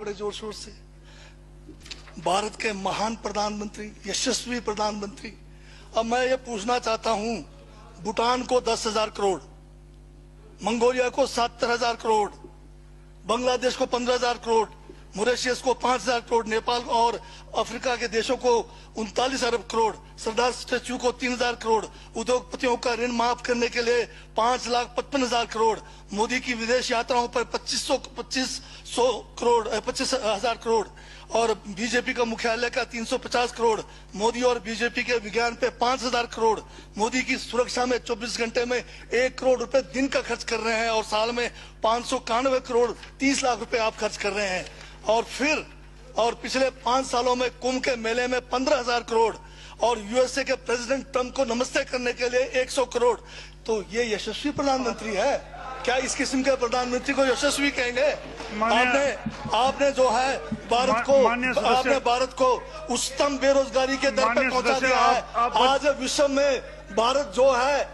बड़े जोर शोर से भारत के महान प्रधानमंत्री, यशस्वी प्रधानमंत्री। अब मैं ये पूछना चाहता हूं, भूटान को 10,000 करोड़, मंगोलिया को 70,000 करोड़, बांग्लादेश को 15,000 करोड़, मॉरिशस को 5,000 करोड़, नेपाल और अफ्रीका के देशों को 39 अरब करोड़, सरदार स्टैच्यू को 3,000 करोड़, उद्योगपतियों का ऋण माफ करने के लिए 5,55,000 करोड़, मोदी की विदेश यात्राओं पर 25,000 करोड़ और बीजेपी का मुख्यालय का 350 करोड़, मोदी और बीजेपी के विज्ञान पे 5,000 करोड़, मोदी की सुरक्षा में 24 घंटे में 1 करोड़ रुपए दिन का खर्च कर रहे हैं और साल में 591 करोड़ 30 लाख रुपए आप खर्च कर रहे हैं। और पिछले 5 सालों में कुंभ के मेले में 15,000 करोड़ और यूएसए के प्रेसिडेंट ट्रंप को नमस्ते करने के लिए 100 करोड़। तो ये यशस्वी प्रधानमंत्री है क्या? इस किस्म के प्रधानमंत्री को यशस्वी कहेंगे? आपने जो है भारत को उच्चतम बेरोजगारी के दर पर पहुंचा दिया है। आज विश्व में भारत जो है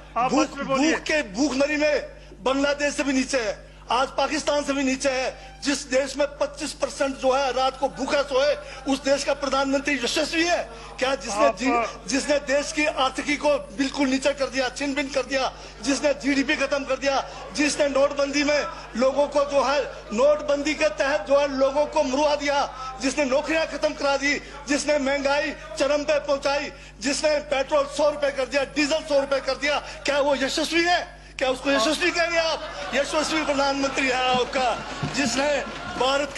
भूखमरी में बांग्लादेश से भी नीचे है, आज पाकिस्तान से भी नीचे है। जिस देश में 25% जो है रात को भूखा सोए, उस देश का प्रधानमंत्री यशस्वी है क्या? जिसने देश की आर्थिकी को बिल्कुल नीचे कर दिया, छिन भिन कर दिया, जिसने जीडीपी खत्म कर दिया, जिसने नोटबंदी में लोगों को जो है नोटबंदी के तहत जो है लोगों को मरवा दिया, जिसने नौकरियां खत्म करा दी, जिसने महंगाई चरम पे पहुंचाई, जिसने पेट्रोल 100 रुपए कर दिया, डीजल 100 रुपए कर दिया, क्या वो यशस्वी है? क्या उसको यशस्वी कहेंगे आप? यशस्वी प्रधानमंत्री है आपका, जिसने भारत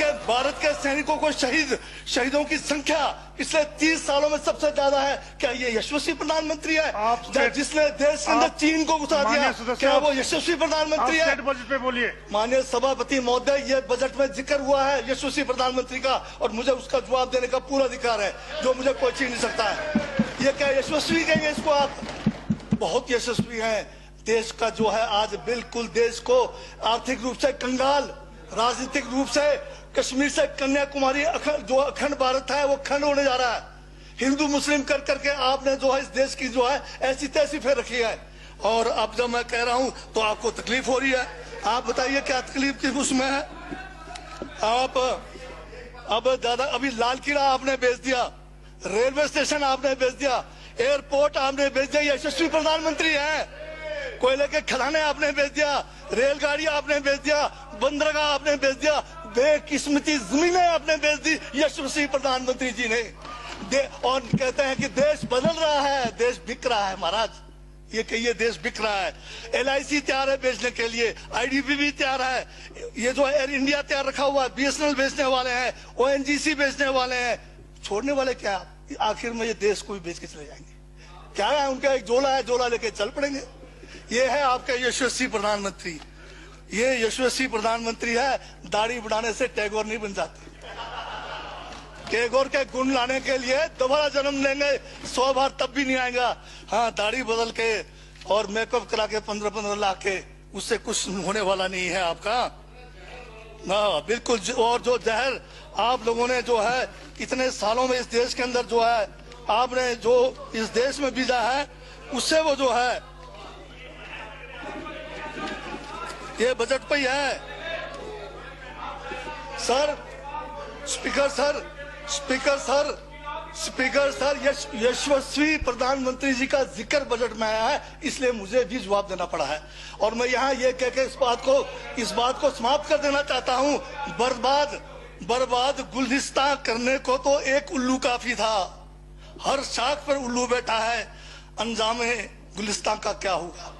के सैनिकों को शहीदों की संख्या पिछले 30 सालों में सबसे ज्यादा है। क्या ये यशस्वी प्रधानमंत्री है? जिसने देश के अंदर चीन को घुसा दिया, क्या वो यशस्वी प्रधानमंत्री है? बजट पे बोलिए। माननीय सभापति महोदय, ये बजट में जिक्र हुआ है यशस्वी प्रधानमंत्री का और मुझे उसका जवाब देने का पूरा अधिकार है, जो मुझे कोई छीन नहीं सकता है। ये क्या यशस्वी कहेंगे इसको आप? बहुत यशस्वी है। देश का जो है आज बिल्कुल देश को आर्थिक रूप से कंगाल, राजनीतिक रूप से कश्मीर से कन्याकुमारी जो अखंड भारत है वो खंड होने जा रहा है। हिंदू मुस्लिम कर करके आपने जो है इस देश की जो है ऐसी तैसी फेर रखी है। और अब जब मैं कह रहा हूं तो आपको तकलीफ हो रही है। आप बताइए क्या तकलीफ किस उसमें है? आप अब दादा अभी लाल किला आपने बेच दिया, रेलवे स्टेशन आपने बेच दिया, एयरपोर्ट आपने बेच दिया, यशस्वी प्रधानमंत्री है। कोयले के खदाने आपने बेच दिया, रेलगाड़ी आपने बेच दिया, बंदरगाह आपने बेच दिया, बेकिस्मती जमीनें आपने बेच दी यशस्वी प्रधानमंत्री जी ने। और कहते हैं कि देश बदल रहा है, देश बिक रहा है। महाराज ये कहिए देश बिक रहा है। LIC तैयार है बेचने के लिए, IDB भी तैयार है, ये जो एयर इंडिया तैयार रखा हुआ है, BSNL बेचने वाले हैं, ONGC बेचने वाले हैं। छोड़ने वाले क्या? आखिर में ये देश को भी बेच के चले जाएंगे। क्या है उनका? एक झोला है, झोला लेके चल पड़ेंगे। ये है आपका यशस्वी प्रधानमंत्री। ये यशस्वी प्रधानमंत्री है। दाढ़ी बढ़ाने से टैगोर नहीं बन जाते। टैगोर के गुण लाने के लिए दोबारा जन्म लेंगे 100 बार, तब भी नहीं आएगा। हाँ, दाढ़ी बदल के और मेकअप करा के 15-15 लाख के, उससे कुछ होने वाला नहीं है आपका। हाँ बिल्कुल। और जो जहर आप लोगों ने जो है इतने सालों में इस देश के अंदर जो है आपने जो इस देश में बीजा है, उससे वो जो है ये बजट पे ही है। सर स्पीकर सर यशस्वी प्रधानमंत्री जी का जिक्र बजट में आया है, इसलिए मुझे भी जवाब देना पड़ा है। और मैं यहाँ ये कह के इस बात को समाप्त कर देना चाहता हूँ। बर्बाद गुलदस्ता करने को तो एक उल्लू काफी था, हर शाख पर उल्लू बैठा है, अंजामे गुलिस्तान का क्या होगा?